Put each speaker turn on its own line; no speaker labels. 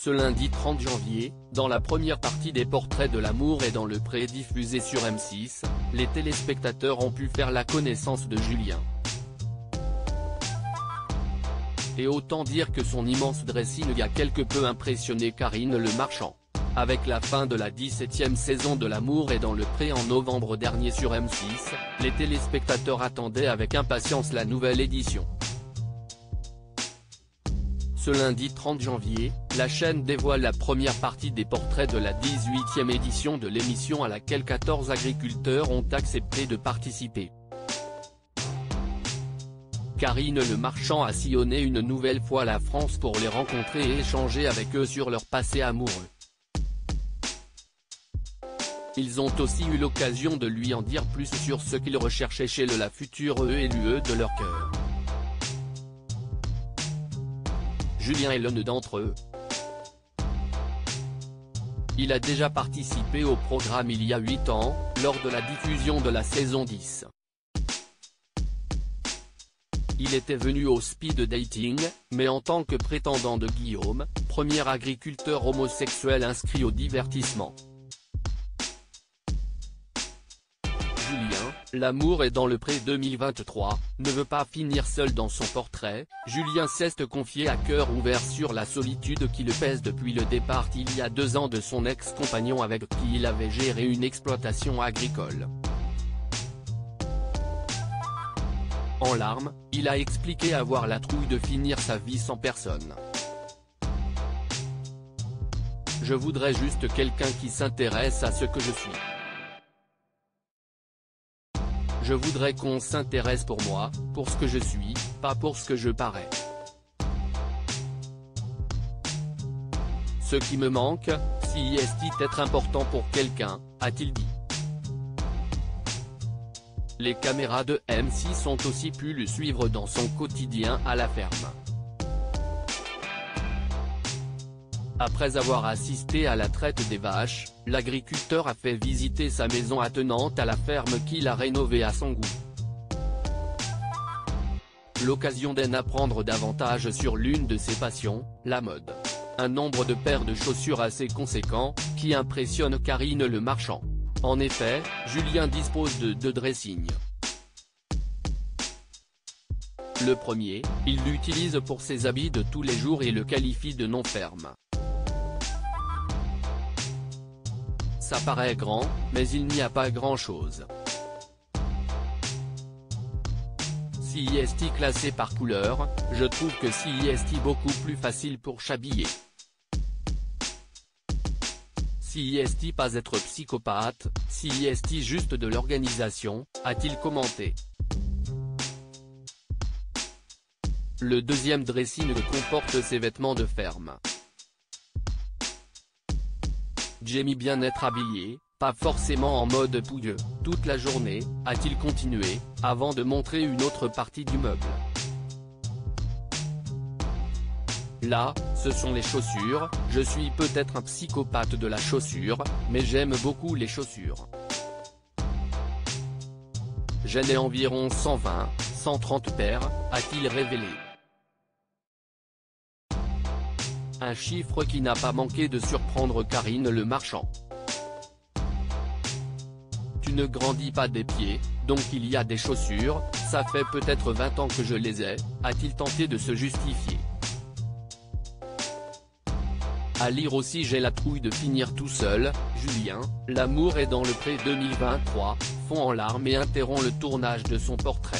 Ce lundi 30 janvier, dans la première partie des Portraits de l'amour et dans le pré diffusé sur M6, les téléspectateurs ont pu faire la connaissance de Julien. Et autant dire que son immense dressing a quelque peu impressionné Karine Le Marchand. Avec la fin de la 17e saison de L'amour et dans le pré en novembre dernier sur M6, les téléspectateurs attendaient avec impatience la nouvelle édition. Ce lundi 30 janvier, la chaîne dévoile la première partie des portraits de la 18e édition de l'émission à laquelle 14 agriculteurs ont accepté de participer. Karine Le Marchand a sillonné une nouvelle fois la France pour les rencontrer et échanger avec eux sur leur passé amoureux. Ils ont aussi eu l'occasion de lui en dire plus sur ce qu'ils recherchaient chez la future élue de leur cœur. Julien est l'un d'entre eux. Il a déjà participé au programme il y a 8 ans, lors de la diffusion de la saison 10. Il était venu au speed dating, mais en tant que prétendant de Guillaume, premier agriculteur homosexuel inscrit au divertissement. Julien, l'amour est dans le pré 2023, ne veut pas finir seul dans son portrait. Julien s'est confié à cœur ouvert sur la solitude qui le pèse depuis le départ il y a 2 ans de son ex-compagnon avec qui il avait géré une exploitation agricole. En larmes, il a expliqué avoir la trouille de finir sa vie sans personne. Je voudrais juste quelqu'un qui s'intéresse à ce que je suis. Je voudrais qu'on s'intéresse pour moi, pour ce que je suis, pas pour ce que je parais. Ce qui me manque, si est être important pour quelqu'un, a-t-il dit. Les caméras de M6 ont aussi pu le suivre dans son quotidien à la ferme. Après avoir assisté à la traite des vaches, l'agriculteur a fait visiter sa maison attenante à la ferme qu'il a rénovée à son goût. L'occasion d'en apprendre davantage sur l'une de ses passions, la mode. Un nombre de paires de chaussures assez conséquent, qui impressionne Karine Le Marchand. En effet, Julien dispose de 2 dressings. Le premier, il l'utilise pour ses habits de tous les jours et le qualifie de non ferme. Ça paraît grand, mais il n'y a pas grand-chose. Si est classé par couleur, je trouve que si est beaucoup plus facile pour s'habiller. Si est pas être psychopathe, si est juste de l'organisation, a-t-il commenté. Le deuxième dressing comporte ses vêtements de ferme. J'aime bien être habillé, pas forcément en mode pouilleux, toute la journée, a-t-il continué, avant de montrer une autre partie du meuble. Là, ce sont les chaussures, je suis peut-être un psychopathe de la chaussure, mais j'aime beaucoup les chaussures. J'en ai environ 120, 130 paires, a-t-il révélé. Un chiffre qui n'a pas manqué de surprendre Karine Le Marchand. Tu ne grandis pas des pieds, donc il y a des chaussures, ça fait peut-être 20 ans que je les ai, a-t-il tenté de se justifier. À lire aussi j'ai la trouille de finir tout seul, Julien, l'amour est dans le pré 2023, fond en larmes et interrompt le tournage de son portrait.